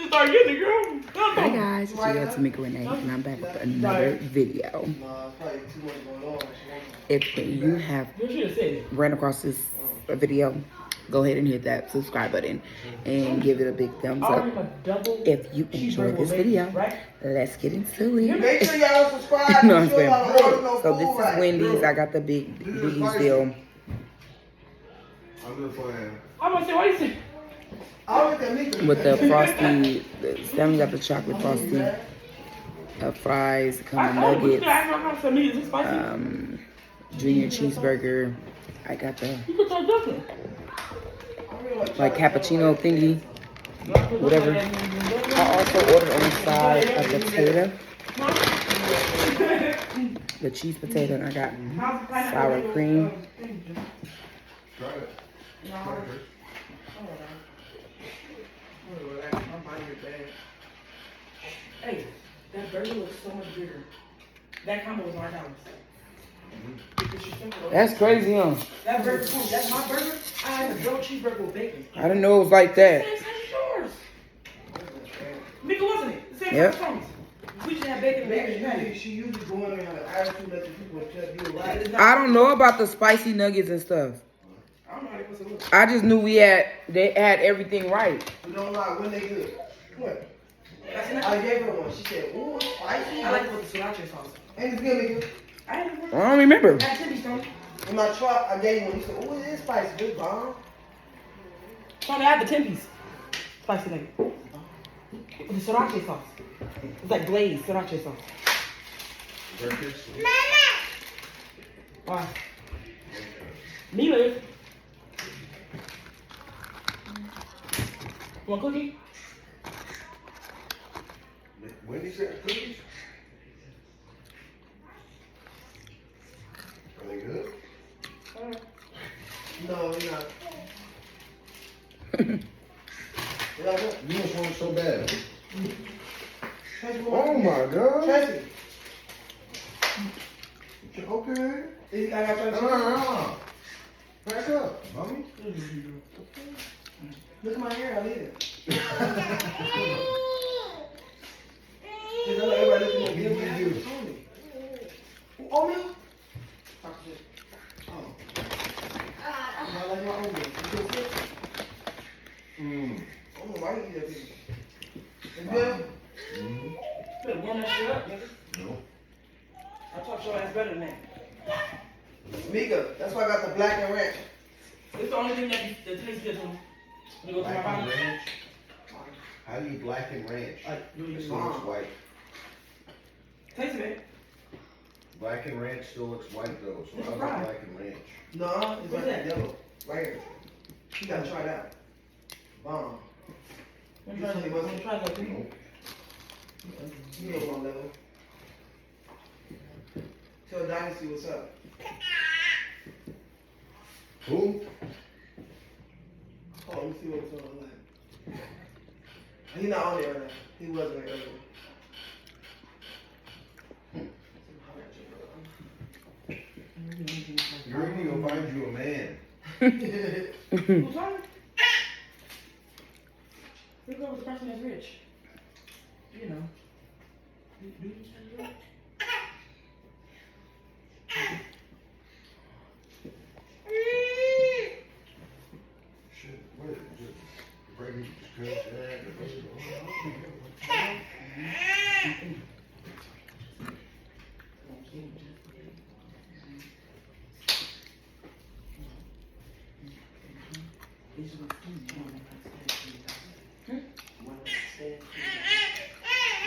start getting it, girl. Hi guys, it's your girl Tamika Renee, and I'm back with another video. If you have ran across this video, go ahead and hit that subscribe button and give it a big thumbs up. If you enjoyed this video, let's get into it. Make sure y'all subscribe. No, I'm saying. So this is Wendy's. I got the biggies deal. I'm good for him. I'm gonna say, why you say? With the frosty, Stanley got the chocolate frosty, fries, come nuggets, junior cheeseburger. I got the like cappuccino thingy, whatever. I also ordered on the side a potato, the cheese potato, and I got sour cream. Try it. Hey, that burger looks so much bigger. That combo was $9. That's crazy, huh? That burger, that's my burger. I had a grilled cheeseburger with bacon. I didn't know it was like that. Same as yours. Nigga, wasn't it? The same Yep. as we just had bacon and bacon. She usually go in there and have an attitude that the people just do right. I don't know about the spicy nuggets and stuff. I don't know how they supposed to look. I just knew they had everything right. We don't lie when they good. What? I I gave her one. She said, ooh, it's spicy. I like it with the sriracha sauce. Ain't it good, nigga? I didn't I don't remember. I had Timmy's, Tony. When I tried, I gave one. He said, ooh, it is spicy. Good, bomb. Tony, I had the Timmy's. Spicy nugget. With the sriracha sauce. It's like glazed sriracha sauce. Why? Me live. Want a cookie? Wendy said cookies? Are they good? No, they're not. You must want it so bad. Oh my God. Tracy. Okay. I got Back up, mommy. Look at my hair, I need it. Everybody looking at me. Oh, me? Oh. I like my own milk. You feel sick? Oh, why you eat that big? It's good? Better warm that shit up, nigga. No. I talk your ass better than that. Mika, that's why I got the black and ranch. It's the only thing that tastes good to me. You go to my Black and mouth. ranch? How do you black and ranch? Like, It still looks white. taste it. Black and ranch still looks white though, so It's how's fried. it black and ranch? No, it's like that yellow. Right here. You gotta try that. Bomb. Let me try that. Let me try that. Nope. You know my level. Tell Dynasty what's up. Who? Oh, let me see what's on like. He's not on there right now. He wasn't there earlier. You're gonna go find you a man. Who's on? We go with the person that's rich. You know. Do you say that? Shit, what is it? Just breaking just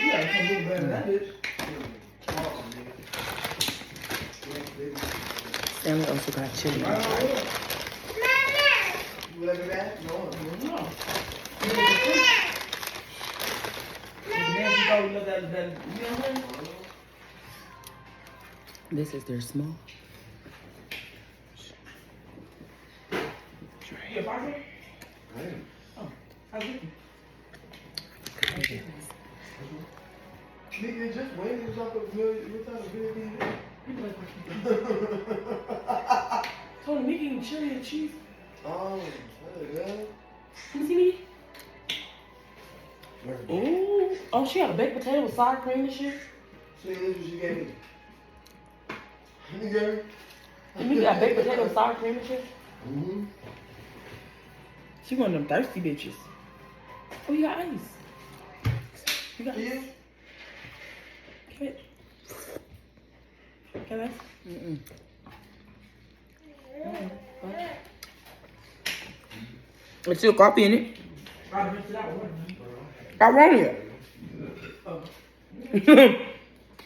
You gotta come do better than that bitch. Stanley also got chili. You let me back? No. The man you thought we loved that, you know what I'm saying? This is their small. You a barber? I am. Oh, how's it? Nigga, just waiting to talk about what type of video game You be like, Tony, making chili and cheese. Oh, yeah. Can you see me? Ooh. Oh, she got a baked potato with sour cream and shit. See, this is what she gave me. You get it? You got baked potato with sour cream and shit? Mm-hmm. She one of them thirsty bitches. Oh, you got ice. You got ice. Okay. Okay, that's. There's still coffee in it. I rinsed it out with water. I want it. Oh.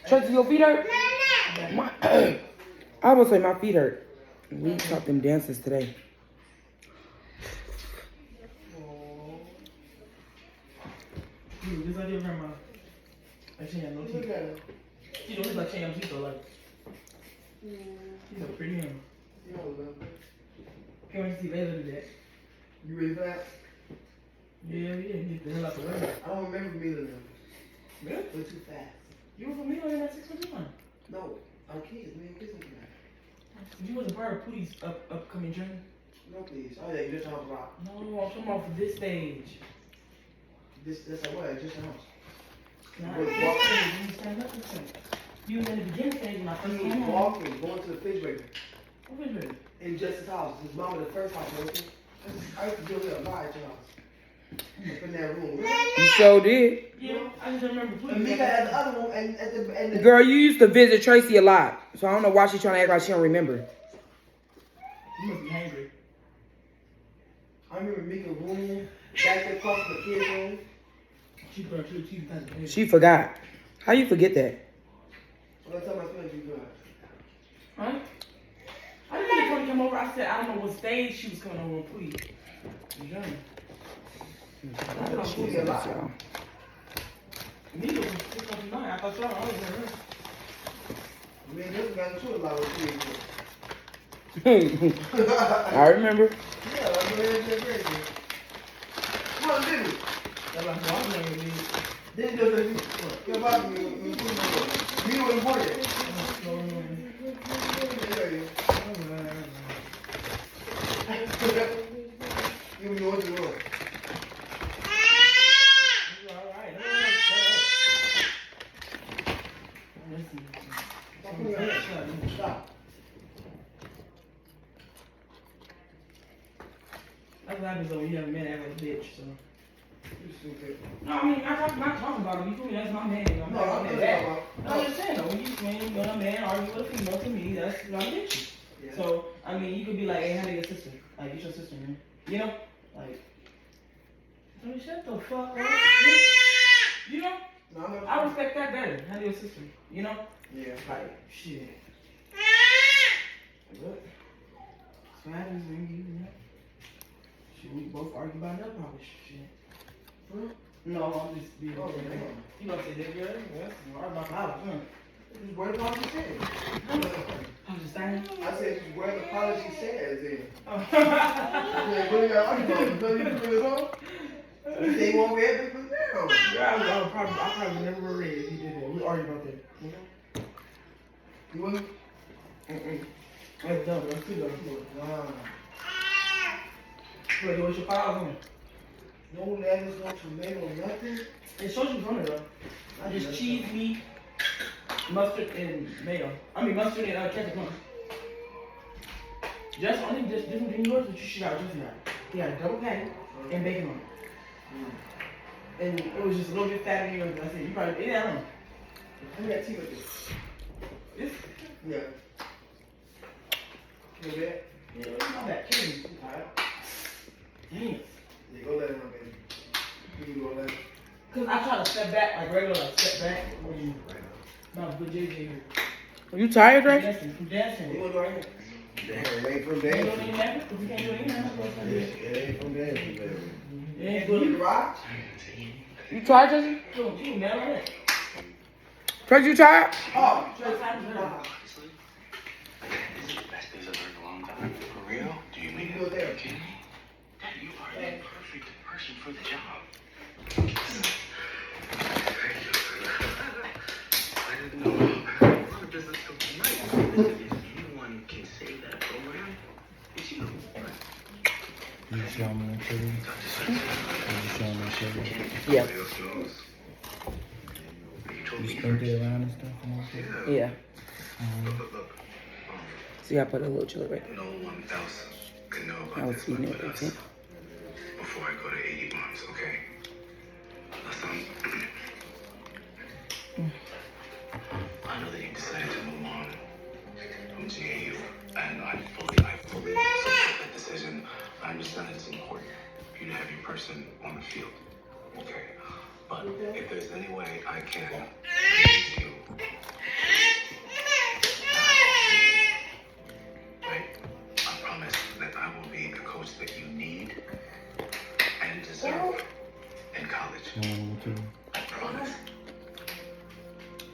Tracy, your feet hurt? I would say my feet hurt. We taught them dances today. This idea of grandma. Like she had no teeth. She don't look like she had teeth though, like. She's a pretty young. Can't wait to see Layla do that. You ready for that? Yeah, get the hell out the way. I don't remember meeting them. Really? They're too fast. You were familiar with that 621? No, our kids, man, kids like that. You wasn't part of Pootie's upcoming journey? No, please. Oh, yeah, you just talking about. No, I'm talking about for this stage. That's a what? Just a house. Nah, Wait, this walk. stage, you stand up and say. You was in the beginning stage when I first came home. Walking, going to the refrigerator. What was it? In Justice's house. His mama, the first house, open. I used to do it a lot at your house. Up in that room. You sure did. Yeah, I just remember Pootie. And Mika had the other one, and the Girl, you used to visit Tracy a lot. So I don't know why she's trying to act like she don't remember. You must be hungry. I remember Mika's room, back there across from the kids' room. She put her 2 teeth in the head. She forgot. How you forget that? Well, that's how my friends do that. Huh? I didn't really come over. I said I don't know what stage she was coming over with Pootie. You know? She a lot. Nita was 629. I thought y'all always heard her. I mean, this got into a lot with kids. I remember. Yeah, I'm going to crazy. Come on, did it? That's like, well, I'm not gonna be. Then just like, get back to me. Me was important. You know what to do. Stop. That's what happens when you have a man act like a bitch, so. You stupid. No, I mean, I'm not talking about him. You feel me? That's my man. I'm not talking about I'm just saying, though, when a man argues with a female, to me, that's not a bitch. Yeah. So, I mean, you could be like, hey, handle your sister. Like, it's your sister, man. You know? Like, I mean, shut the fuck up. You know? No, I respect that better. Handle your sister. You know? Yeah. Like, shit. What? So happens when you know? Shit, we both argue about that probably shit. Huh? No, I'm just being. Oh, man. You know what I'm saying, girl? Yes, I'm arguing about college, huh? This is where the apology says. I'm just saying. I said, this is where the apology says then. Oh. Yeah, what do you got to argue about? You put it on? You say you won't be able to put it down. Yeah, I probably never read it if he did that. We argued about that. You know? You wouldn't? That's dumb. That's too dumb. Wow. Wait, what's your $5 on? No lettuce, no tomato, nothing? It shows you on it though. I just cheese, meat, mustard, and mayo. I mean mustard and ketchup on it. Just only just different than yours, but you should have just that. He had a double patty and bacon on it. And it was just a little bit fatter than yours. I said, you probably ate that one. How many got tea with this? This? Yeah. You know that? Yeah, it's not that killing. Alright. Damn. Yeah, go let it run, baby. You can go let it. Cause I try to step back like regular, like step back. No, but JJ here. Are you tired, Ray? From dancing. You want to go right here? Damn, it ain't from You don't dancing. even have it? If you can't do it, you don't have to. It ain't from dancing, baby. It ain't You good. rock? You tired, Tracy? You never heard. Tracy, you tired? Oh, Just time to ah. This is the best news I've heard in a long time. For real? Do you mean You go there. it? Kidding me? Dad, you are the perfect person for the job. I didn't know how long does this go tonight? Listen, if anyone can save that program, it's you. You show me that sugar? You show me that sugar? Yeah. knows? You told You me spent first. it around and stuff and all that? Yeah. Look. See, I put a little chili right. No one else can know I about was this feeding but it with us. it. Before I go to 80 moms, okay? Listen, I know that you decided to move on from GAU, and I fully support that decision. I understand it's important for you to have your person on the field, okay? But if there's any way I can use you, right? I promise that I will be the coach that you need and deserve in college. I promise.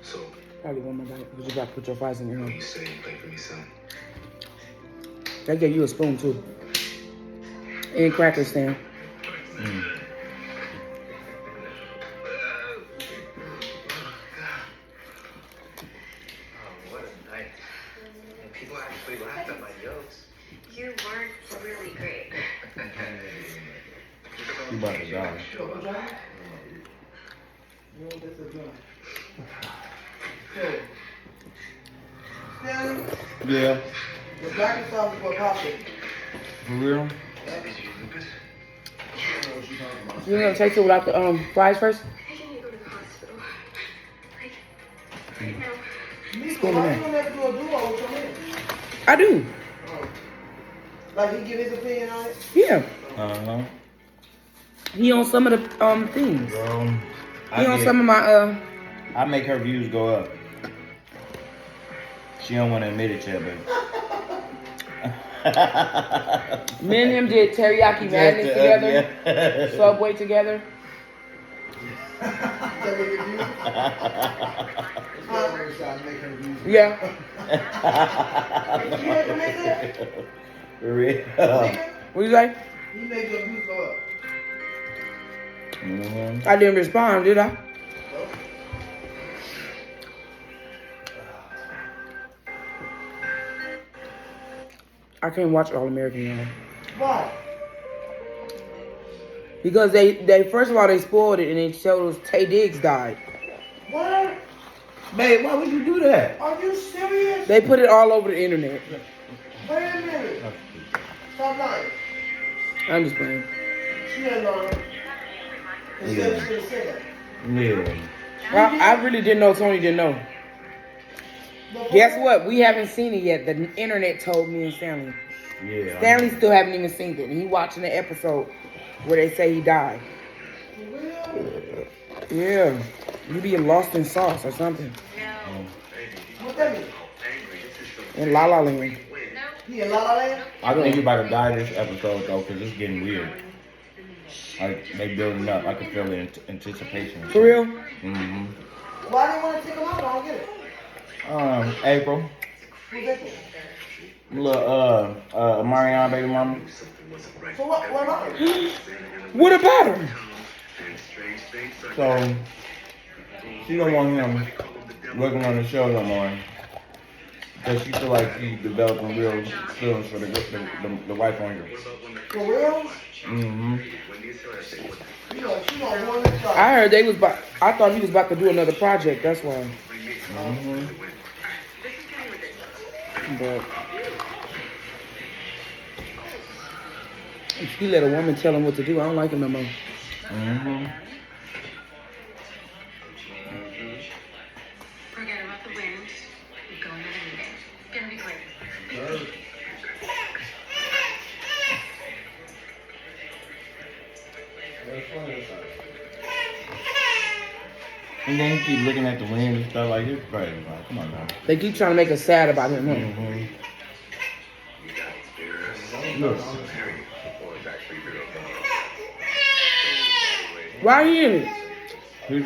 So, Probably one more bite because you got to put your fries in your what hand. you say you play for me, son? They gave you a spoon too. And crackers, Stan. What a night. And people actually laughed at my jokes. You weren't really great. You about to die. You know, that's a gun. So, Stanley, Yeah. the black and sauce is what poppin'. For real? Is you Lucas? You gonna taste it without the fries first? I didn't go to the hospital. Right now. Miko, why you don't ever do a duo with your man? I do. Oh. Like he give his opinion on it? Yeah. Uh-huh. He on some of the things. Girl, He on some of my I make her views go up. She don't want to admit it yet, but me and him did teriyaki madness together. Yeah. Subway together. That make it view? Yeah. You ever make that? For real. What you say? He make your views go up. Mm-hmm. I didn't respond, did I? I can't watch All American now. Why? Because they first of all they spoiled it and they showed us Tay Diggs died. What? Babe, why would you do that? Are you serious? They put it all over the internet. Wait a minute. Stop lying. I'm just playing. She ain't lying. She said she didn't say that. Yeah. Well, I really didn't know Tony didn't know. But Guess what? We haven't seen it yet. The internet told me and Stanley. Yeah. Stanley still haven't even seen it. And he watching the episode where they say he died. For real? Yeah. You being lost in sauce or something. What that mean? In La La Land. He in La La Land? I think you about to die this episode though, cause it's getting weird. Like they building up. I can feel the anticipation. For real? Mm-hmm. Why they want to take him out? I don't get it. April. Who's that? Little Marianne baby mama. So what about it? What about her? So she don't want him working on the show no more. Because she feel like she's developing real feelings for the wife on her. For real? Mm-hmm. You know, she gonna want to try. I heard they was about. I thought he was about to do another project. That's why. Mm-hmm. But if he let a woman tell him what to do, I don't like him no more. Mm-hmm. Forget about the wind. We're going to the meeting. It's gonna be great. And then he keep looking at the wind and stuff like this. Crazy, man. Come on now. They keep trying to make us sad about him. Huh? Mm-hmm. Look. Why he in it? His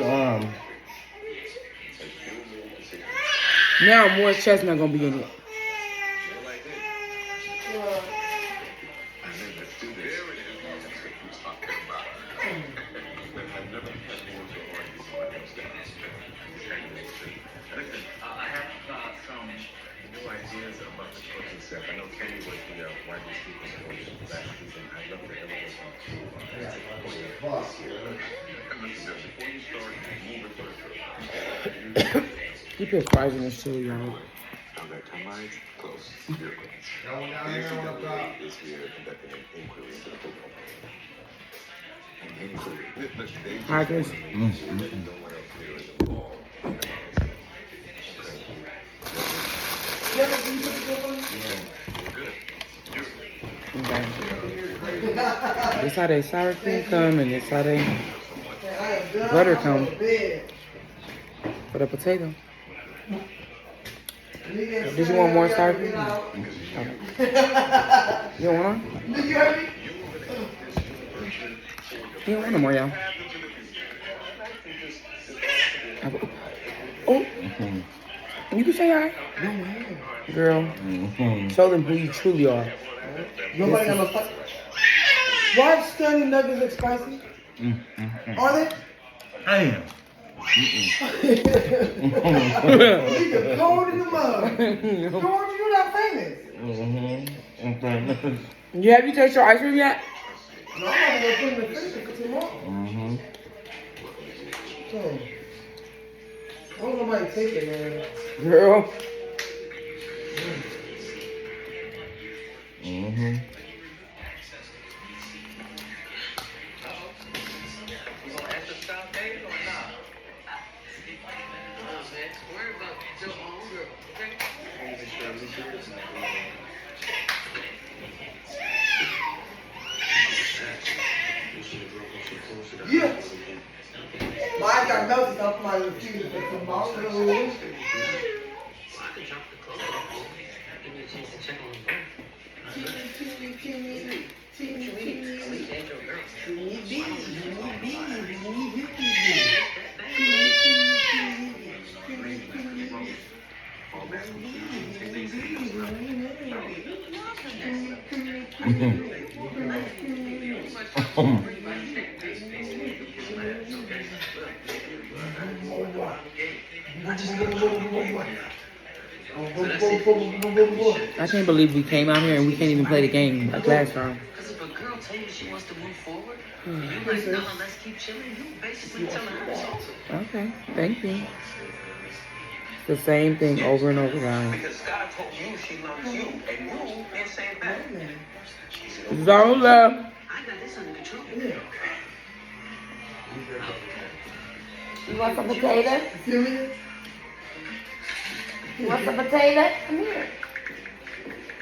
Now Morris Chestnut gonna be in it. I have some new ideas about the coaching staff. I know Kenny was the wide receivers coach last season. I love the He put fries in his chili, y'all. Now that termites close. Beautiful. NCAA is here conducting an inquiry into the football program. Hi, guys. Okay. This how they sour cream come, and this how they butter come for the potato. Did you want more sour cream? Okay. You don't want more? You don't want no more, y'all. Oh, you can say hi. Girl, show them who you truly are. Nobody got no spice. Why Stunning Nuggets look spicy? Are they? Damn. Nigga, cold in the mug. George, you're not famous. Have you tasted your ice cream yet? No, I'm not gonna put in the freezer for tomorrow. So, I don't know nobody take it, man. Girl. Yeah. Well, I got melted off my refusal for tomorrow. I can't believe we came out here and we can't even play the game like last time. Because if a girl tells you she wants to move forward, and you're like, no, let's keep chilling, you basically telling her so. Okay, thank you. It's the same thing over and over, guys. Because God told you she loves you, and you didn't say it back. Zola. I got this under control. Yeah. You want some potato? Feel me? You want some potato? Come here.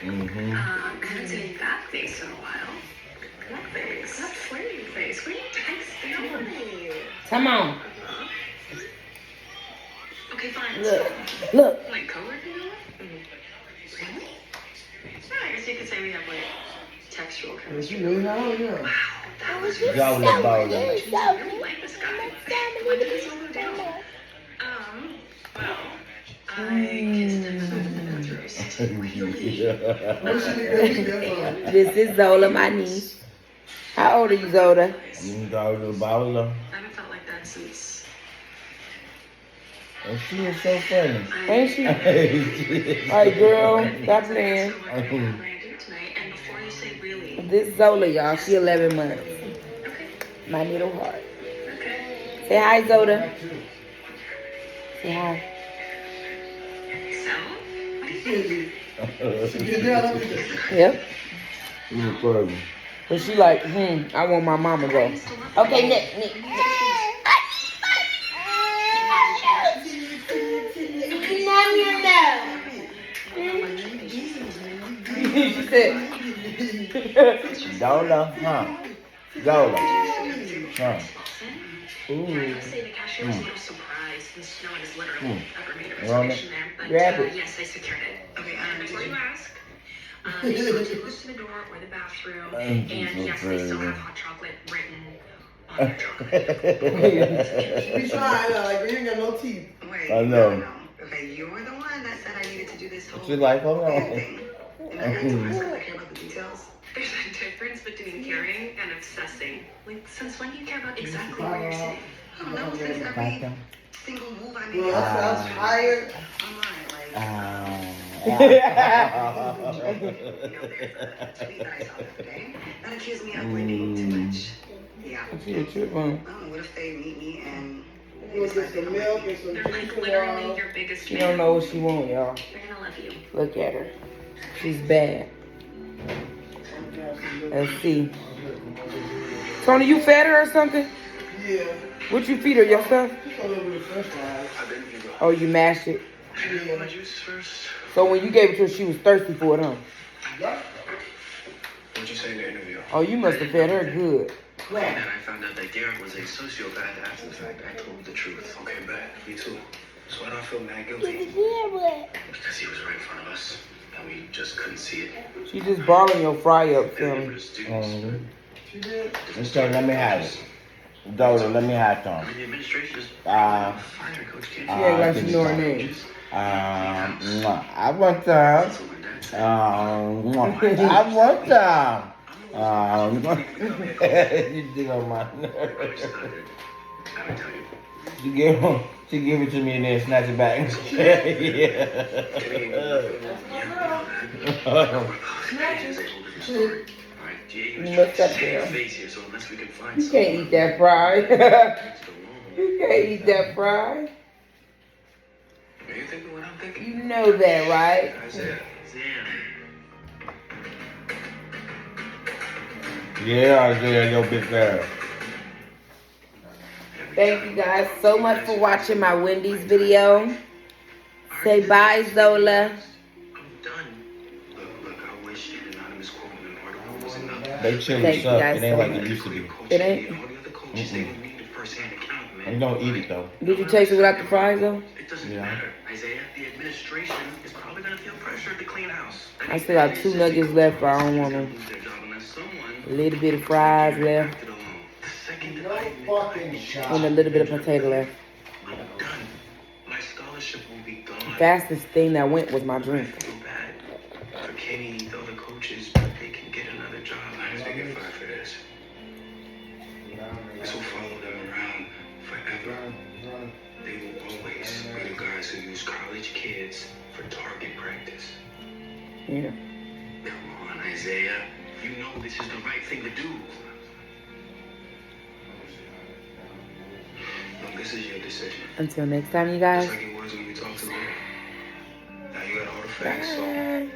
Haven't seen that face in a while. What face? That flirty face. What are you texting me? Come on. Okay, fine. Look. Like coworker, you know what? Really? Yeah, I guess you could say we have like textual chemistry. You really know, yeah. Wow, that was really Zola Bola. I really like this guy. When did this all go down? Well, I kissed him on the roast. This is Zola, my niece. How old are you, Zola? Zola Bola. I haven't felt like that since. And she is so funny. Ain't she? Alright, girl, stop playing. So what can I do tonight? And before you say really. This is Zola, y'all. She 11 months. Okay. My little heart. Okay. Say hi, Zola. Say hi. So, what do you think? Yep. You're crazy. But she like, I want my mama to go. Okay, Nick. She said, Zola, huh? Zola. Huh. Yeah, I must say the cashier was a little surprised since no one has literally ever made a Run it. reservation there. But Grab it. yes, I secured it. Okay, before you ask, it's not too close to the door or the bathroom. And yes, they still have hot chocolate written on their chocolate. We tried, like, we ain't got no teeth. Wait, I know. no. Okay, you were the one that said I needed to do this whole She's like, hold on. thing. And I told myself I care about the details. There's a difference between caring and obsessing. Like, since when do you care about exactly what you're saying? I don't know, since every single move I made. Well, I was tired. I'm like, You know, there's a tweet that I saw the other day that accused me of blinking too much. Yeah. She a trip on. What if they meet me and You want to get some milk and some they're juice like and literally water? your biggest She fan. don't know what she want, y'all. They're gonna love you. Look at her. She's bad. Let's see. Tony, you fed her or something? Yeah. What you feed her, your stuff? Just a little bit of French fries. Oh, you mashed it. Yeah. So when you gave it to her, she was thirsty for it, huh? Yeah. What'd you say in the interview? Oh, you must have fed her good. And I found out that Garrett was a sociopath after the fact. I told the truth. Okay, bad. Me too. So I don't feel mad guilty. Because he was right in front of us. And we just couldn't see it. She just balling your fry up, And Philly. for the students. She did. Okay, let me have it. Dodo, let me have some. I mean, the administration is Uh, fire coach She can't act like she know her name. I want some. I want some. You dig on my nerves. I would tell you. She give it to me and then snatch it back. You must up there. You can't eat that fry. You can't eat that fry. Are you thinking what I'm thinking? You know that, right? Yeah, Isaiah, your big ass. Thank you guys so much for watching my Wendy's video. Say bye, Zola. I'm done. Look, I wish an anonymous quote in an article was enough. They chili Thank you suck. guys It ain't so like much. it used to be. It ain't? All the other coaches, they don't need the first-hand account, man. I'm gonna eat it though. Did you taste it without the fries, though? It doesn't Yeah. matter, Isaiah. The administration is probably gonna feel pressure to clean house. I still got 2 nuggets left, but I don't want them. A little bit of fries left No fucking shot. and a little bit of potato left. I'm done. My scholarship will be gone. Fastest thing that went was my drink. I feel bad for Kenny, the other coaches, but they can get another job if they get fired for this. This will follow them around forever. They will always be the guys who use college kids for target practice. Yeah. Come on, Isaiah. You know this is the right thing to do. Look, this is your decision. Until next time, you guys. Just like it was when you talked to me. Now you got all the facts, so Bye.